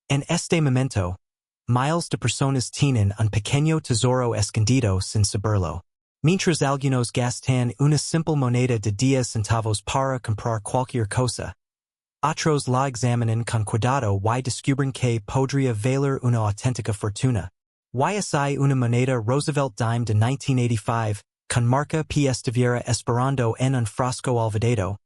En este momento, miles de personas tienen un pequeño tesoro escondido sin saberlo. Mientras algunos gastan una simple moneda de 10 centavos para comprar cualquier cosa. Otros la examinan con cuidado y descubren que podría valer una auténtica fortuna. Y así una moneda Roosevelt dime de 1985, con marca P estuviera esperando en un frasco olvidado,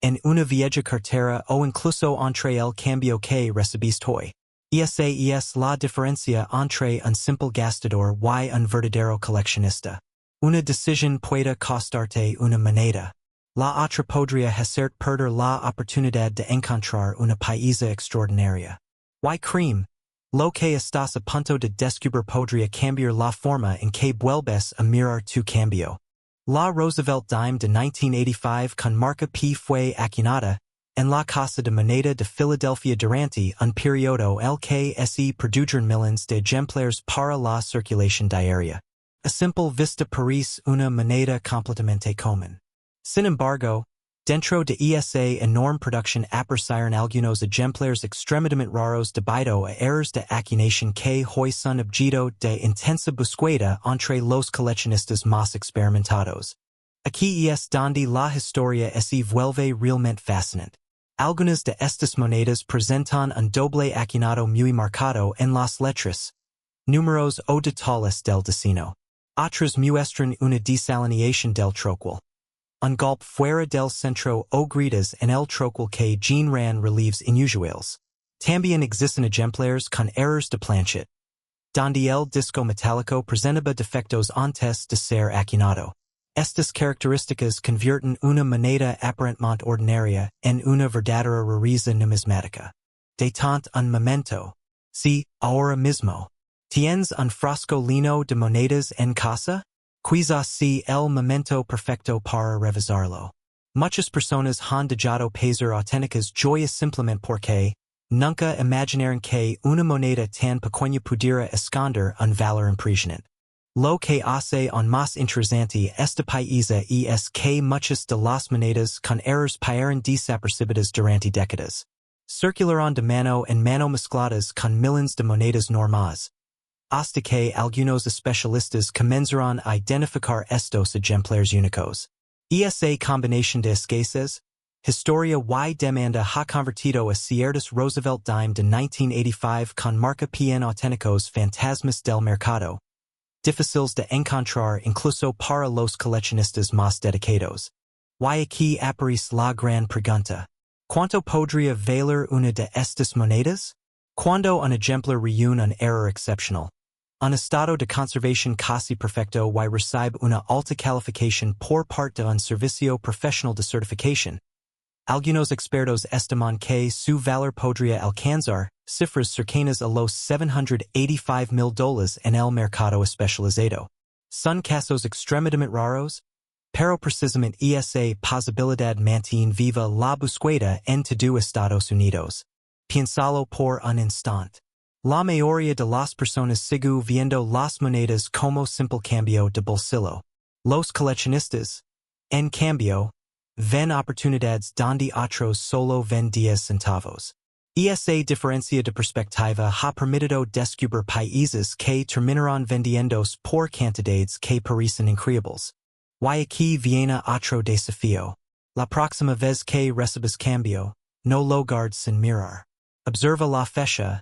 en una vieja cartera o incluso entre el cambio que recibiste hoy. Esa es la diferencia entre un simple gastador y un verdadero coleccionista. Una decisión puede costarte una moneda. La otra podría hacerte perder la oportunidad de encontrar una paisa extraordinaria. Y cream, lo que estás a punto de descubrir podría cambiar la forma en que vuelves a mirar tu cambio. La Roosevelt dime de 1985 con marca P fue acuñada en la Casa de Moneda de Filadelfia durante un periodo el que se produjeron millones de ejemplares para la circulación diaria. A simple vista parece una moneda completamente común. Sin embargo, dentro de esa enorme producción aparecieron algunos ejemplares extremadamente raros debido a errores de acuñación que hoy son objeto de intensa búsqueda entre los coleccionistas más experimentados. Aquí es donde la historia se vuelve realmente fascinante. Algunas de estas monedas presentan un doble acuñado muy marcado en las letras, números o detalles del destino. Otras muestran una desalineación del troquel. Un golpe fuera del centro o gritas en el troquel que generan relieves inusuales. También existen ejemplares con errores de planchet, donde el disco metálico presentaba defectos antes de ser acuñado. Estas características convierten una moneda aparentemente ordinaria en una verdadera rareza numismática. De tant un momento. Si, ahora mismo, tienes un frasco lleno de monedas en casa, quizás sea el momento perfecto para revisarlo. Muchas personas han dejado pasar auténticas joyas simplemente porque nunca imaginaron que una moneda tan pequeña pudiera esconder un valor impresionante. Lo que hace aún más interesante esta paisa es que muchas de las monedas con errores pasaron desapercibidas durante décadas. Circularon de mano en mano mezcladas con millones de monedas normales, hasta que algunos especialistas comenzaron a identificar estos ejemplares únicos. Esa combinación de escasez, historia y demanda ha convertido a ciertos Roosevelt dime de 1985 con marca P en auténticos fantasmas del mercado, difíciles de encontrar incluso para los coleccionistas más dedicados. Y aquí aparece la gran pregunta. ¿Cuánto podría valer una de estas monedas? Cuando un ejemplar reúne un error excepcional, un estado de conservación casi perfecto y recibe una alta calificación por parte de un servicio profesional de certificación, algunos expertos estiman que su valor podría alcanzar cifras cercanas a los $785,000 en el mercado especializado. Son casos extremadamente raros, pero precisamente esa posibilidad mantiene viva la búsqueda en todo Estados Unidos. Piénsalo por un instante. La mayoría de las personas sigue viendo las monedas como simple cambio de bolsillo. Los coleccionistas, en cambio, ven oportunidades donde otros solo ven 10 centavos. Esa diferencia de perspectiva ha permitido descubrir países que terminarán vendiéndose por cantidades que parecen increíbles. Y aquí viene otro desafío. La próxima vez que recibas cambio, no lo guardes sin mirar. Observa la fecha,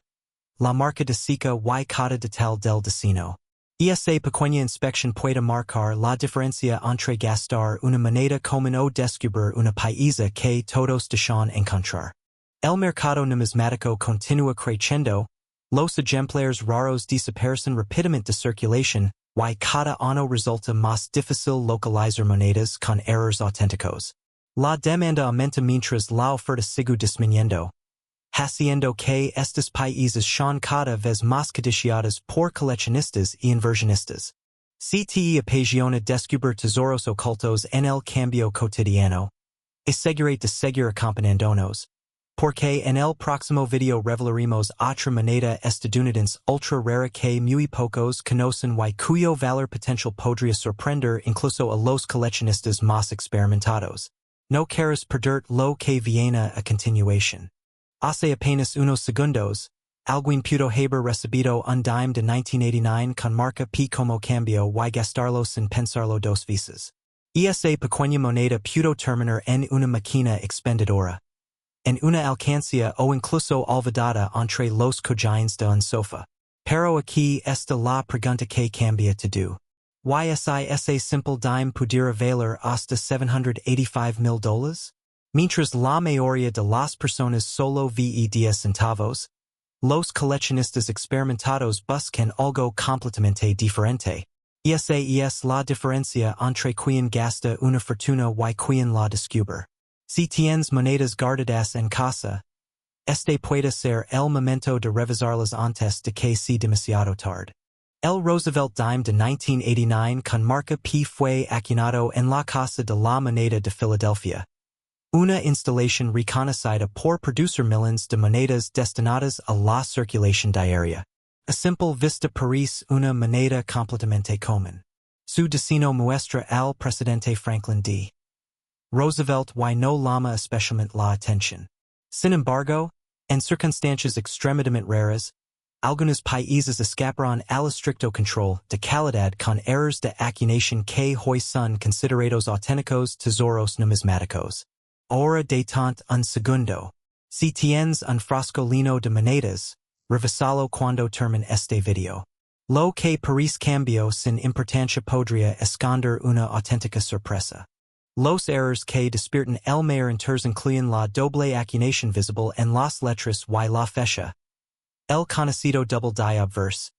la marca de seca y cada detalle del destino. Esa pequeña inspección puede marcar la diferencia entre gastar una moneda común o descubrir una paisa que todos desean encontrar. El mercado numismático continúa creciendo, los ejemplares raros desaparecen rápidamente de circulación, y cada año resulta más difícil localizar monedas con errores auténticos. La demanda aumenta mientras la oferta sigue disminuyendo, haciendo que estas paisas sean cada vez más codiciadas por coleccionistas y inversionistas. Si te apasiona descubrir tesoros ocultos en el cambio cotidiano, asegúrate de seguir acompañándonos, porque en el próximo video revelaremos otra moneda estadounidense ultra rara que muy pocos conocen y cuyo valor potencial podría sorprender incluso a los coleccionistas más experimentados. No quieres perder lo que viene a continuación. Hace apenas unos segundos, Alguien pudo haber recibido un dime de 1989 con marca P como cambio y gastarlo sin pensarlo dos veces. Esa pequeña moneda pudo terminar en una máquina expendedora, en una alcancía o incluso olvidada entre los cojines de un sofá. Pero aquí está la pregunta que cambia todo. Ese simple dime pudiera valer hasta $785,000? Mientras la mayoría de las personas solo ve 10 centavos, los coleccionistas experimentados buscan algo completamente diferente. Esa es la diferencia entre quien gasta una fortuna y quien la descubre. Si tienes monedas guardadas en casa, este puede ser el momento de revisarlas antes de que sea demasiado tarde. El Roosevelt dime de 1989 con marca P fue acuñado en la Casa de la Moneda de Filadelfia, una instalación reconocida por producir millones de monedas destinadas a la circulación diaria. A simple vista parece una moneda completamente común. Su diseño muestra al presidente Franklin D. Roosevelt y no llama especialmente la atención. Sin embargo, en circunstancias extremadamente raras, algunos países escaparon al estricto control de calidad con errors de acuñación que hoy son considerados auténticos tesoros numismáticos. Ahora detente un segundo. Si tienes un frasco lleno de monedas, revisalo cuando termine este video. Lo que parece cambio sin importancia podría esconder una auténtica sorpresa. Los errors que despiertan el mayor interés incluyen la doble acuñación visible en las letras y la fecha, el conocido double die obverse,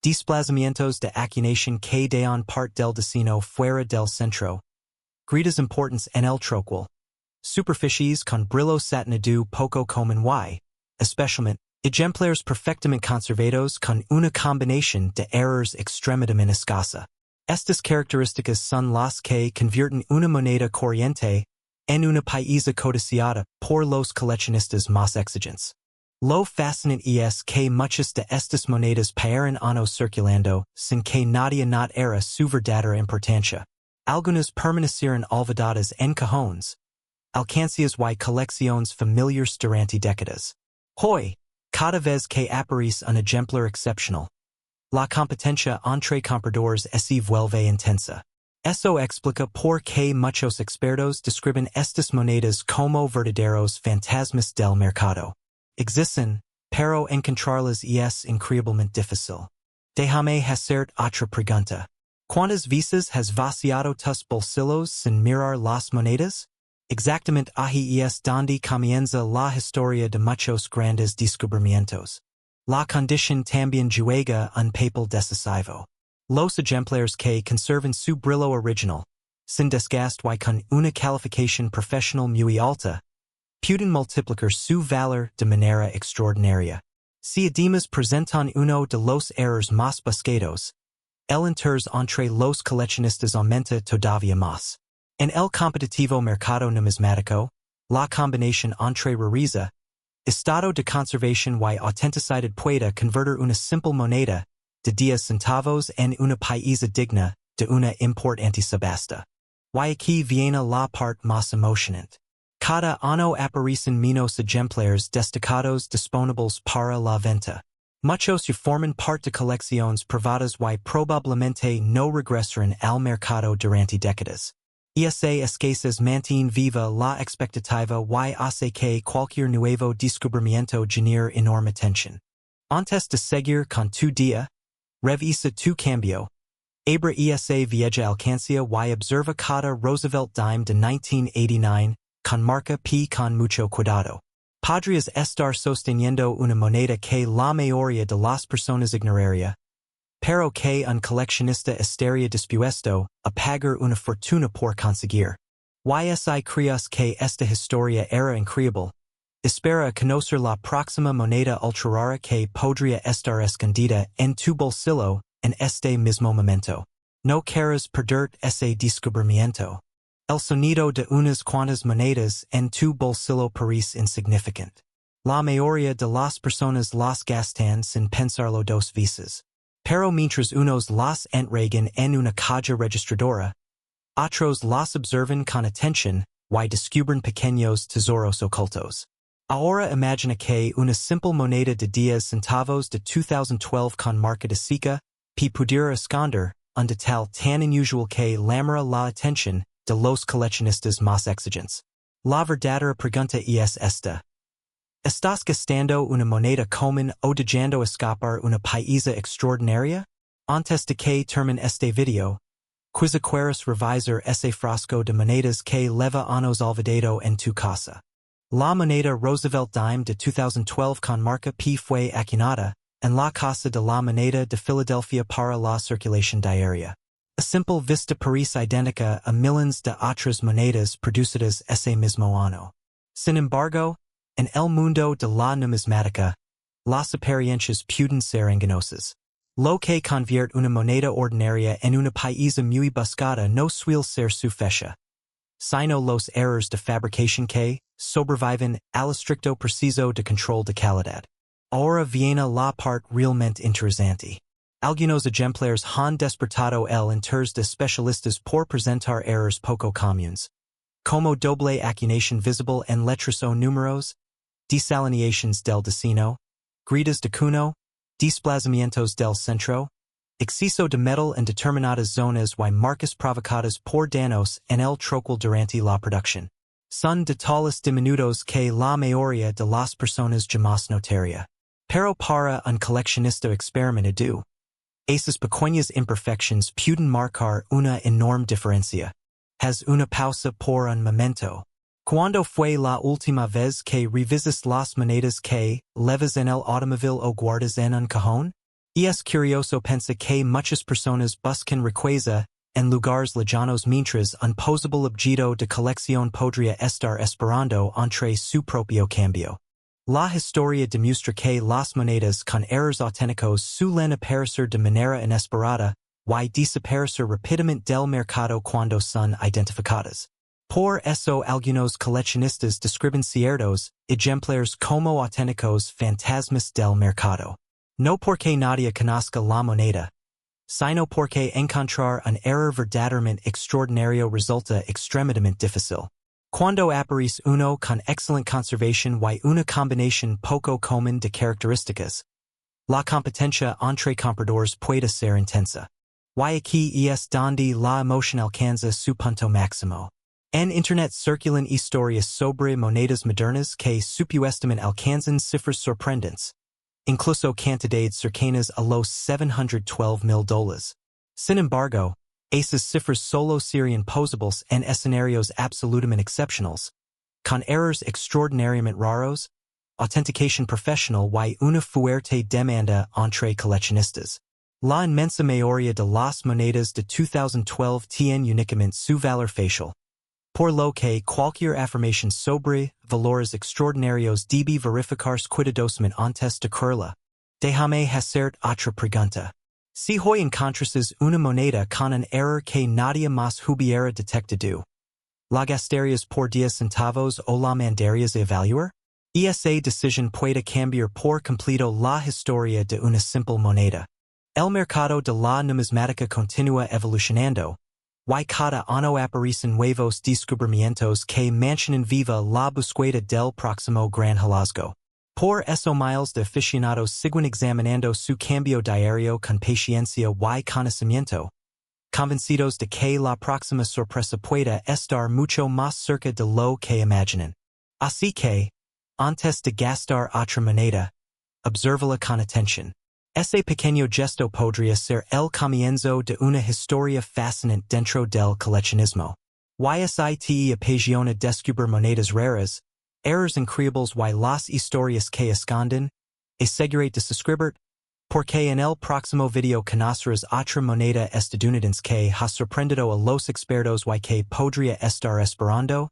desplazamientos de acuñación que dan parte del diseño fuera del centro, grietas importantes en el troquel, superficies con brillo satinado poco común y, especialmente, ejemplares perfectamente conservados con una combinación de errors extremadamente escasa. Estas características son las que convierten una moneda corriente en una pieza codiciada por los coleccionistas más exigentes. Lo fascinante es que muchas de estas monedas pasaron años circulando sin que nadie notara su verdadera importancia. Algunas permanecieron olvidadas en cajones, alcancías y colecciones familiares durante décadas. Hoy, cada vez que aparece un ejemplar excepcional, la competencia entre compradores se vuelve intensa. Eso explica por qué muchos expertos describen estas monedas como verdaderos fantasmas del mercado. Existen, pero encontrarlas es increíblemente difícil. Déjame hacer otra pregunta. ¿Cuántas veces has vaciado tus bolsillos sin mirar las monedas? Exactamente ahí es donde comienza la historia de muchos grandes descubrimientos. La condición también juega un papel decisivo. Los ejemplares que conservan su brillo original, sin desgaste y con una calificación profesional muy alta, pueden multiplicar su valor de manera extraordinaria. Si además presentan uno de los errores más buscados, el interés entre los coleccionistas aumenta todavía más. En el competitivo mercado numismático, la combinación entre rareza, estado de conservación y autenticidad puede convertir una simple moneda de 10 centavos en una pieza digna de una importante subasta. Y aquí viene la parte más emocionante. Cada año aparecen menos ejemplares destacados disponibles para la venta. Muchos forman parte de colecciones privadas y probablemente no regresarán al mercado durante décadas. Esa escasez mantiene viva la expectativa y hace que cualquier nuevo descubrimiento genere enorme tensión. Antes de seguir con tu día, revisa tu cambio, abra esa vieja alcancía y observa cada Roosevelt dime de 1989 con marca P con mucho cuidado. Podrías estar sosteniendo una moneda que la mayoría de las personas ignoraría, pero que un coleccionista estaría dispuesto a pagar una fortuna por conseguir. Si crees que esta historia era increíble, espera a conocer la próxima moneda ultra rara que podría estar escondida en tu bolsillo en este mismo momento. No quieras perder ese descubrimiento. El sonido de unas cuantas monedas en tu bolsillo parece insignificante. La mayoría de las personas las gastan sin pensarlo dos veces. Pero mientras unos las entregan en una caja registradora, otros las observan con atención y descubren pequeños tesoros ocultos. Ahora imagina que una simple moneda de 10 centavos de 2012 con marca de SICA, p pudiera esconder, un detalle tan inusual que llamará la atención de los coleccionistas más exigentes. La verdadera pregunta es esta. ¿Estás gastando una moneda común o dejando escapar una paisa extraordinaria? Antes de que termine este video, quizá quieras revisar ese frasco de monedas que leva años olvidado en tu casa. La moneda Roosevelt Dime de 2012 con marca P fue acuñada en la Casa de la Moneda de Filadelfia para la circulación diaria. A simple vista parece idéntica a millones de otras monedas producidas ese mismo año. Sin embargo, en el mundo de la numismática, las apariencias pueden ser engañosas. Lo que convierte una moneda ordinaria en una paisa muy buscada no suele ser su fecha, sino los errores de fabricación que sobreviven al estricto preciso de control de calidad. Ahora viene la parte realmente interesante. Algunos ejemplares han despertado el interés de especialistas por presentar errores poco comunes, como doble acuñación visible en letras o números, desalineaciones del destino, gritas de cuno, desplazamientos del centro, exceso de metal en determinadas zonas y marcas provocadas por daños en el troquel durante la producción. Son detalles diminutos que la mayoría de las personas jamás notaría. Pero para un coleccionista experimentado, esas pequeñas imperfecciones pueden marcar una enorme diferencia. Haz una pausa por un momento. ¿Cuándo fue la última vez que revisas las monedas que levas en el automóvil o guardas en un cajón? Y es curioso pensar que muchas personas buscan riqueza en lugares lejanos mientras un posible objeto de colección podría estar esperando entre su propio cambio. La historia demuestra que las monedas con errores auténticos suelen aparecer de manera inesperada y desaparecer rápidamente del mercado cuando son identificadas. Por eso algunos coleccionistas describen ciertos ejemplares como auténticos fantasmas del mercado. No porque nadie conozca la moneda, sino porque encontrar un error verdaderamente extraordinario resulta extremadamente difícil. Cuando aparece uno con excelente conservación y una combinación poco común de características, la competencia entre compradores puede ser intensa. Y aquí es donde la emoción alcanza su punto máximo. En Internet circulan historias sobre monedas modernas que supuestamente alcanzan cifras sorprendentes, incluso cantidades cercanas a los $712,000. Sin embargo, esas cifras solo serían posibles en escenarios absolutamente excepcionales, con errores extraordinariamente raros, autenticación profesional y una fuerte demanda entre coleccionistas. La inmensa mayoría de las monedas de 2012 tienen únicamente su valor facial, por lo que cualquier afirmación sobre valores extraordinarios debe verificarse cuidadosamente antes de creerla. Déjame hacer otra pregunta. Si hoy encontrases una moneda con un error que nadie más hubiera detectado, ¿la gastarías por 10 centavos o la mandarías a evaluar? Esa decisión puede cambiar por completo la historia de una simple moneda. El mercado de la numismática continúa evolucionando, y cada año aparecen nuevos descubrimientos que mantienen viva la búsqueda del próximo gran hallazgo. Por eso miles de aficionados siguen examinando su cambio diario con paciencia y conocimiento, convencidos de que la próxima sorpresa pueda estar mucho más cerca de lo que imaginan. Así que, antes de gastar otra moneda, obsérvala con atención. Ese pequeño gesto podría ser el comienzo de una historia fascinante dentro del coleccionismo. YSITE apasiona descubrir monedas raras, errors increíbles y las historias que esconden, asegure de suscribir, porque en el próximo video conocerás otra moneda estadounidense que ha sorprendido a los expertos y que podría estar esperando,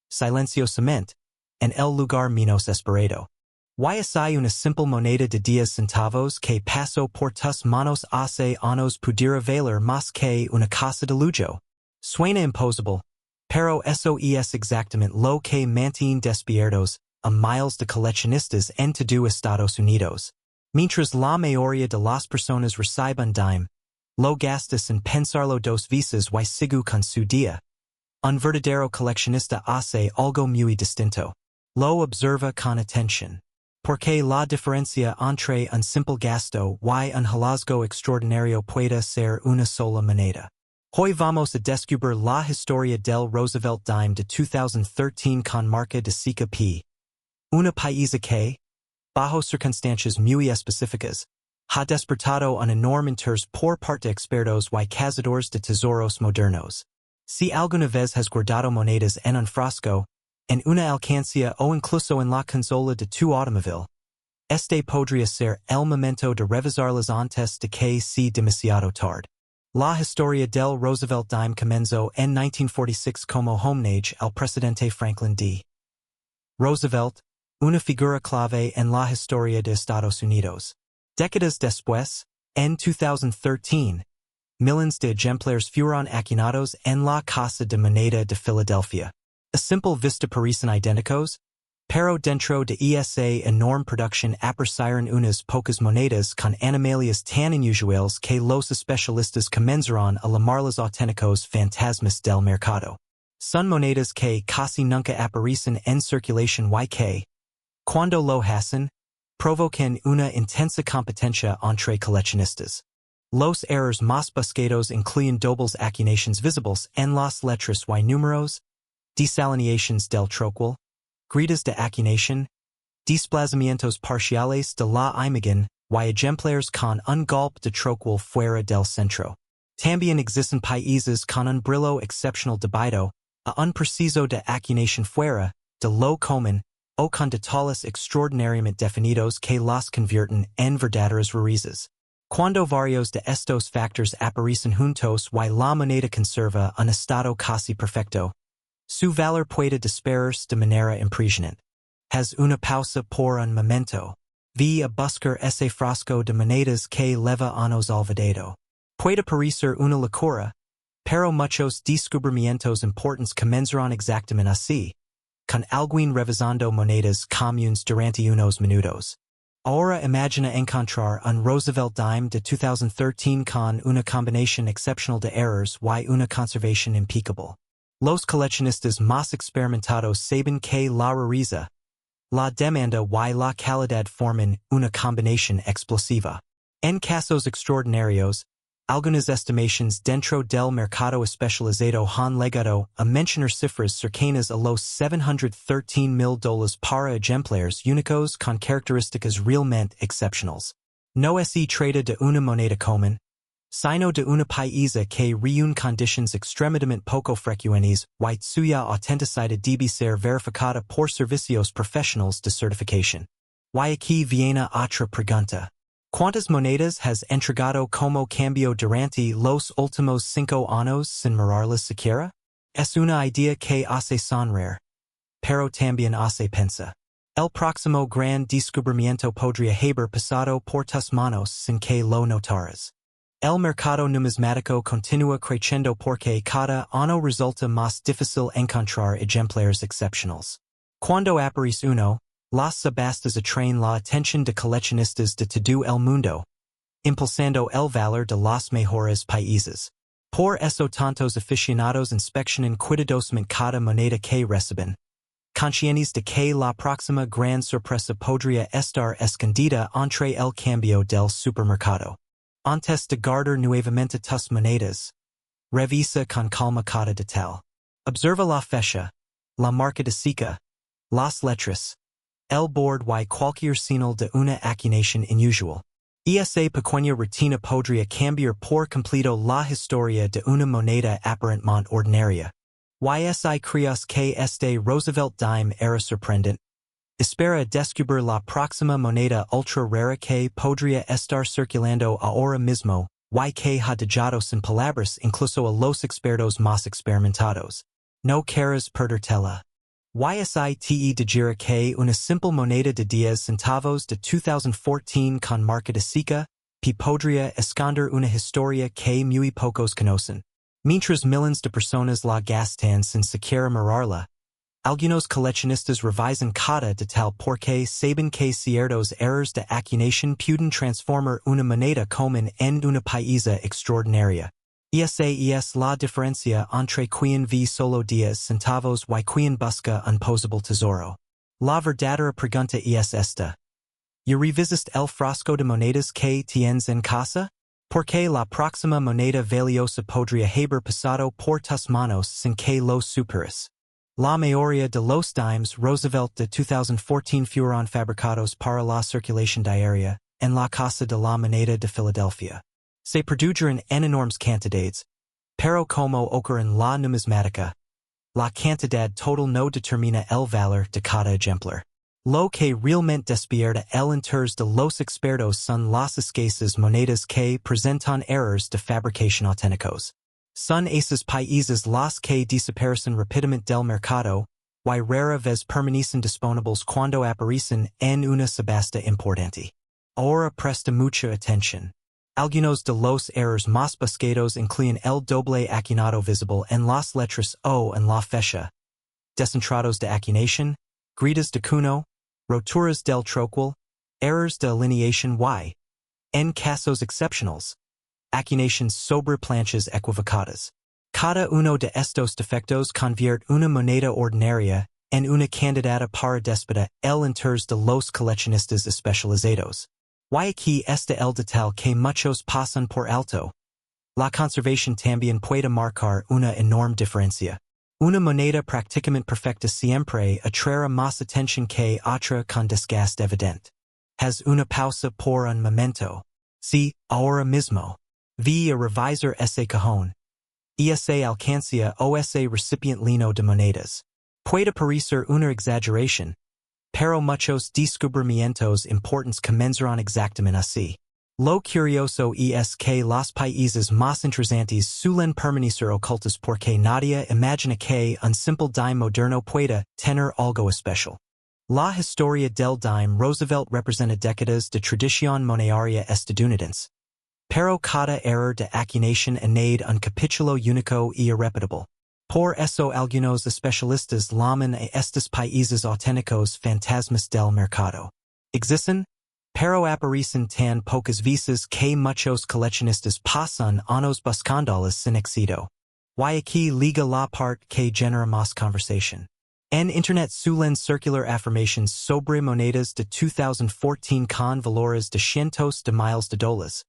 silenciosamente, en el lugar menos esperado. YSI una simple moneda de 10 centavos que pasó por tus manos hace años pudiera valer más que una casa de lujo. Suena imposible, pero eso es exactamente lo que mantiene despiertos a miles de coleccionistas en todo Estados Unidos. Mientras la mayoría de las personas reciben dime, lo gastas en pensarlo dos veces y sigue con su día. Un verdadero coleccionista hace algo muy distinto. Lo observa con atención. Porque la diferencia entre un simple gasto y un hallazgo extraordinario puede ser una sola moneda. Hoy vamos a descubrir la historia del Roosevelt dime de 2013 con marca de Sica P. Una paisa que, bajo circunstancias muy específicas, ha despertado un enorme interés por parte expertos y cazadores de tesoros modernos. Si alguna vez has guardado monedas en un frasco, en una alcancía o incluso en la consola de tu automóvil, este podría ser el momento de revisarlas antes de que sea demasiado tarde. La historia del Roosevelt dime comenzó en 1946 como homenaje al presidente Franklin D. Roosevelt, una figura clave en la historia de Estados Unidos. Décadas después, en 2013, miles de ejemplares fueron acuñados en la Casa de Moneda de Filadelfia. A simple vista parecen idénticos, pero dentro de esa enorme producción aparecieron unas pocas monedas con anomalias tan inusuales que los especialistas comenzaron a llamarlas auténticos fantasmas del mercado. Son monedas que casi nunca aparecen en circulación y que, cuando lo hacen, provocan una intensa competencia entre coleccionistas. Los errores más buscados incluyen dobles acuñaciones visibles en las letras y números, desalineaciones del troquel, gritas de acuñación, desplazamientos parciales de la imagen y ejemplares con un golpe de troquel fuera del centro. También existen países con un brillo excepcional debido a un preciso de acuñación fuera de lo común o con detalles extraordinariamente definidos que las convierten en verdaderas rarezas. Cuando varios de estos factores aparecen juntos y la moneda conserva un estado casi perfecto, su valor puede dispararse de manera impresionante. Haz una pausa por un momento. Vi a buscar ese frasco de monedas que leva años olvidado. Puede parecer una locura, pero muchos descubrimientos importantes comenzaron exactamente así, con alguien revisando monedas comunes durante unos minutos. Ahora imagina encontrar un Roosevelt dime de 2013 con una combinación excepcional de errors y una conservación impecable. Los coleccionistas más experimentados saben que la rareza, la demanda y la calidad forman una combinación explosiva. En casos extraordinarios, algunas estimaciones dentro del mercado especializado han llegado a mencionar cifras cercanas a los $713,000 para ejemplares únicos con características realmente excepcionales. No se trata de una moneda común, sino de una paisa que reúne condiciones extremadamente poco frecuentes y suya autenticidad debe ser verificada por servicios profesionales de certificación. Y aquí viene otra pregunta. ¿Cuántas monedas has entregado como cambio durante los últimos 5 años sin mirarlas siquiera? Es una idea que hace sonreír, pero también hace pensar. El próximo gran descubrimiento podría haber pasado por tus manos sin que lo notaras. El mercado numismático continúa creciendo porque cada año resulta más difícil encontrar ejemplares excepcionales. Cuando aparece uno, las subastas atraen la atención de coleccionistas de todo el mundo, impulsando el valor de los mejores países. Por eso tantos aficionados inspeccionan cuidadosamente cada moneda que reciben, conscientes de que la próxima gran sorpresa podría estar escondida entre el cambio del supermercado. Antes de guardar nuevamente tus monedas, revisa con calma cada detalle. Observa la fecha, la marca de Sica, las letras, el board y cualquier señal de una acuñación inusual. Esa pequeña rutina podría cambiar por completo la historia de una moneda aparentemente ordinaria. Y creas que este Roosevelt dime era sorprendente. Espera descubrir la próxima moneda ultra rara que podría estar circulando ahora mismo, y que ha dejado sin palabras incluso a los expertos más experimentados. No quieras perdértela. YSITE digira que una simple moneda de 10 centavos de 2014 con marca de Sica, podría esconder una historia que muy pocos conocen. Mientras miles de personas la gastan sin siquiera mirarla, algunos coleccionistas revisan cada detalle porque saben que ciertos errores de acuñación pueden transformar una moneda común en una paisa extraordinaria. Esa es la diferencia entre quien ve solo 10 centavos y quien busca un posable tesoro. La verdadera pregunta es esta. ¿Y revisist el frasco de monedas que tienes en casa? Porque la próxima moneda valiosa podría haber pasado por tus manos sin que los superes. La mayoría de los dimes Roosevelt de 2014 fueron fabricados para la circulación diaria en la Casa de la Moneda de Filadelfia. Se produjeron en enormes cantidades, pero como ocurre en la numismática, la cantidad total no determina el valor de cada ejemplar. Lo que realmente despierta el interés de los expertos son las escasas monedas que presentan errores de fabricación auténticos. Son esos países los que desaparecen rápidamente del mercado, y rara vez permanecen disponibles cuando aparecen en una subasta importante. Ahora presta mucha atención. Algunos de los errores más buscados incluyen el doble acuñado visible en las letras O en la fecha, descentrados de acuñación, grietas de cuño, roturas del troquel, errors de alineación y, en casos excepcionales, acuñaciones sobre planchas equivocadas. Cada uno de estos defectos convierte una moneda ordinaria en una candidata para disputa el interés de los coleccionistas especializados. Y aquí está el detalle que muchos pasan por alto. La conservación también puede marcar una enorme diferencia. Una moneda prácticamente perfecta siempre atraerá más atención que otra con desgaste evidente. Haz una pausa por un momento. Sí, ahora mismo. Ve a revisar ese cajón. Esa alcancía o ese recipiente lleno de monedas. Puede parecer una exageración, pero muchos descubrimientos importantes comenzaron exactamente así. Lo curioso es que los países más interesantes suelen permanecer ocultos porque nadie imagina que un simple dime moderno pueda tener algo especial. La historia del dime Roosevelt representa décadas de tradición monetaria estadounidense. Pero cada error de acuñación añade un capítulo único y irrepetible. Por eso algunos especialistas llaman a estos países auténticos fantasmas del mercado. Existen, pero aparecen tan pocas veces que muchos coleccionistas pasan años buscándolas sin éxito. Y aquí liga la parte que genera más conversación. En Internet suelen circular afirmations sobre monedas de 2014 con valores de cientos de miles de dólares,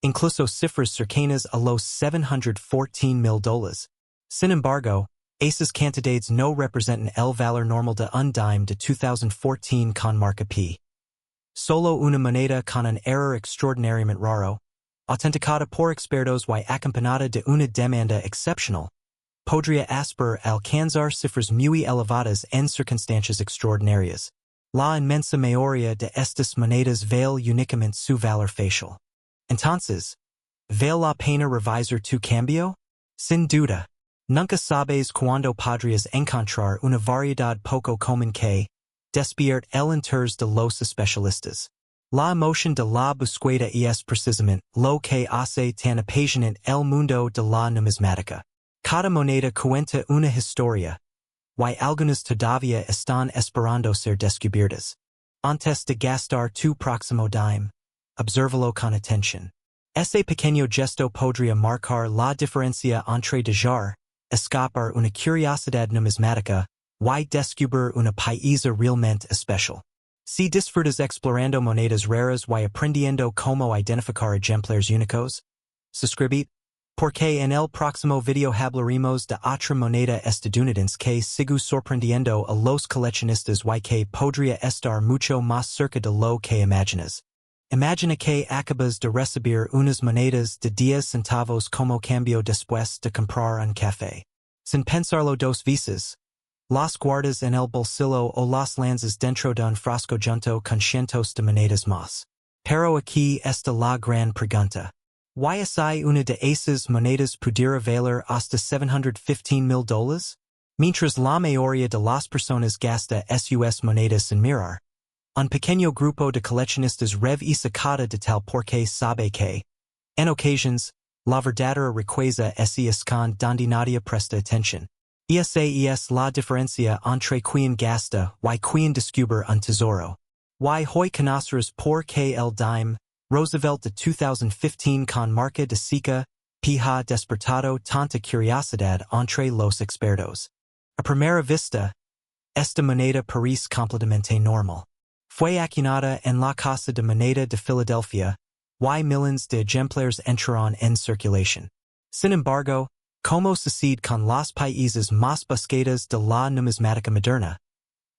incluso cifras cercanas a los $714,000. Sin embargo, esas cantidades no representan el valor normal de un dime de 2014 con marca P. Solo una moneda con un error extraordinariamente raro, autenticada por expertos y acompañada de una demanda excepcional, podría aspirar a alcanzar cifras muy elevadas en circunstancias extraordinarias. La inmensa mayoría de estas monedas vale únicamente su valor facial. Entonces, ¿vale la pena revisar tu cambio? Sin duda. Nunca sabes cuándo podrías encontrar una variedad poco común que despierte el interés de los especialistas. La emoción de la búsqueda es precisamente lo que hace tan apasionante el mundo de la numismática. Cada moneda cuenta una historia, y algunas todavía están esperando ser descubiertas. Antes de gastar tu próximo dime, obsérvalo con atención. Ese pequeño gesto podría marcar la diferencia entre dejar escapar una curiosidad numismática y descubrir una pieza realmente especial. Si disfrutas explorando monedas raras y aprendiendo cómo identificar ejemplares únicos, suscribid, porque en el próximo video hablaremos de otra moneda estadounidense que sigue sorprendiendo a los coleccionistas y que podría estar mucho más cerca de lo que imaginas. Imagina que acabas de recibir unas monedas de 10 centavos como cambio después de comprar un café. Sin pensarlo dos veces, las guardas en el bolsillo o las lanzas dentro de un frasco junto con cientos de monedas más. Pero aquí está la gran pregunta. ¿Y si una de esas monedas pudiera valer hasta $715,000? Mientras la mayoría de las personas gasta sus monedas sin mirar, un pequeño grupo de coleccionistas revisa cada detalle porque sabe que, en ocasiones, la verdadera riqueza es escondida donde nadie presta atención. Esa es la diferencia entre quien gasta y quien descubre un tesoro. Y hoy conocerás por qué el dime Roosevelt de 2015 con marca de Sika ha despertado tanta curiosidad entre los expertos. A primera vista, Esta moneda parece completamente normal. Fue acuñada en la Casa de Moneda de Filadelfia, y millones de ejemplares entraron en circulación. Sin embargo, como sucede con los países más buscados de la numismática moderna,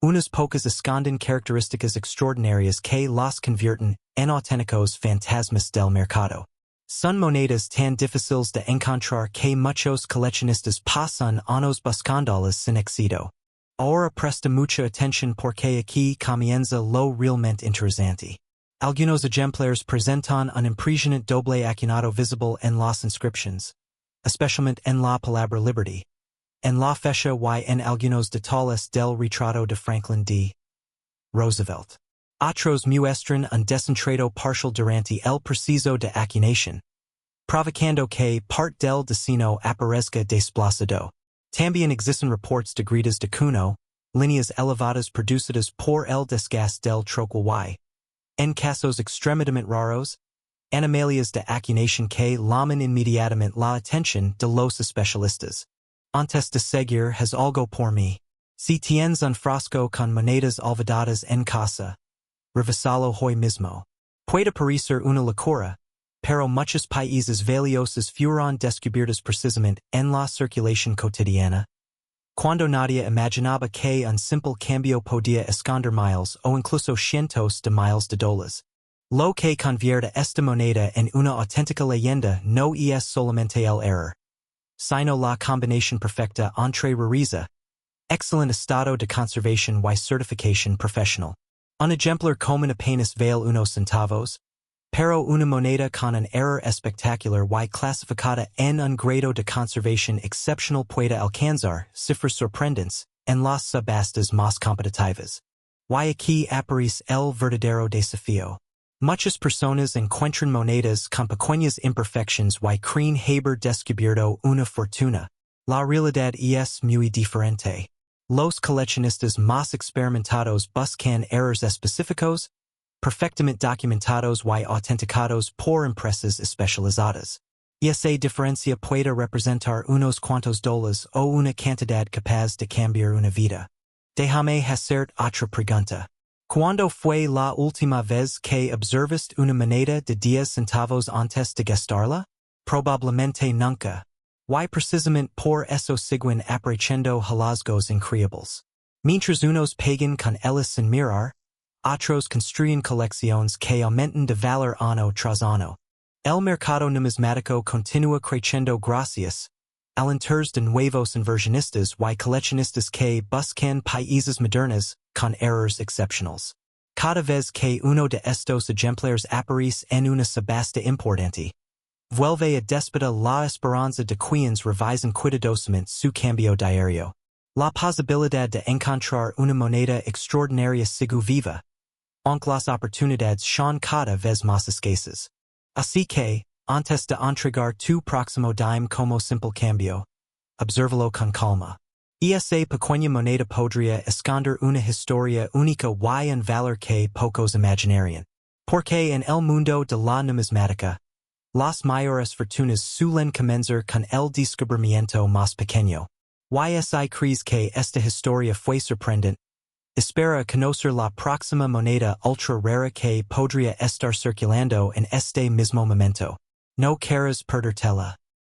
unas pocas esconden características extraordinarias que los convierten en auténticos fantasmas del mercado. Son monedas tan difíciles de encontrar que muchos coleccionistas pasan años buscándolas sin éxito. Ahora presta mucha atención porque aquí comienza lo realmente interesante. Algunos ejemplares presentan un impresionante doble acuñado visible en las inscripciones, especialmente en la palabra liberty, en la fecha y en algunos detalles del retrato de Franklin D. Roosevelt. Otros muestran un desentrado parcial durante el proceso de acuñación, provocando que parte del diseño aparezca desplazado. También existen reports de gritas de cuno, líneas elevadas producidas por el desgaste del troquel y, en casos extremadamente raros, anomalias de acuñación que llaman inmediatamente la atención de los especialistas. Antes de seguir, haz algo por mí. Si tienes un frasco con monedas olvidadas en casa, revisalo hoy mismo. Puede parecer una locura, pero muchos países valiosos fueron descubiertos precisamente en la circulación cotidiana. Cuando nadie imaginaba que un simple cambio podía esconder miles o incluso cientos de miles de dólares. Lo que convierte esta moneda en una auténtica leyenda no es solamente el error, sino la combinación perfecta entre rareza, excelente estado de conservación y certificación profesional. Un ejemplar común apenas vale unos centavos, pero una moneda con un error espectacular y clasificada en un grado de conservación excepcional puede alcanzar cifras sorprendentes en las subastas más competitivas. Y aquí aparece el verdadero desafío. Muchas personas encuentran monedas con pequeñas imperfecciones y creen haber descubierto una fortuna. La realidad es muy diferente. Los coleccionistas más experimentados buscan errores específicos, perfectamente documentados y autenticados por empresas especializadas. Esa diferencia puede representar unos cuantos dólares o una cantidad capaz de cambiar una vida. Déjame hacer otra pregunta. ¿Cuándo fue la última vez que observaste una moneda de 10 centavos antes de gastarla? Probablemente nunca. Y precisamente por eso siguen apareciendo hallazgos increíbles. Mientras unos pagan con ellos sin mirar, otros construyen colecciones que aumentan de valor año tras año. El mercado numismático continúa creciendo gracias al interés de nuevos inversionistas y coleccionistas que buscan países modernos con errores excepcionales. Cada vez que uno de estos ejemplares aparece en una subasta importante, vuelve a despertar la esperanza de quienes revisan cuidadosamente su cambio diario. La posibilidad de encontrar una moneda extraordinaria sigue viva, aunque las oportunidades son cada vez más escasas. Así que, antes de entregar tu próximo dime como simple cambio, obsérvalo con calma. Esa pequeña moneda podría esconder una historia única y un valor que pocos imaginarían. Porque en el mundo de la numismática, las mayores fortunas suelen comenzar con el descubrimiento más pequeño. Y crees que esta historia fue sorprendente. Espera conocer la próxima moneda ultra rara que podría estar circulando en este mismo momento. No quieras perdértela.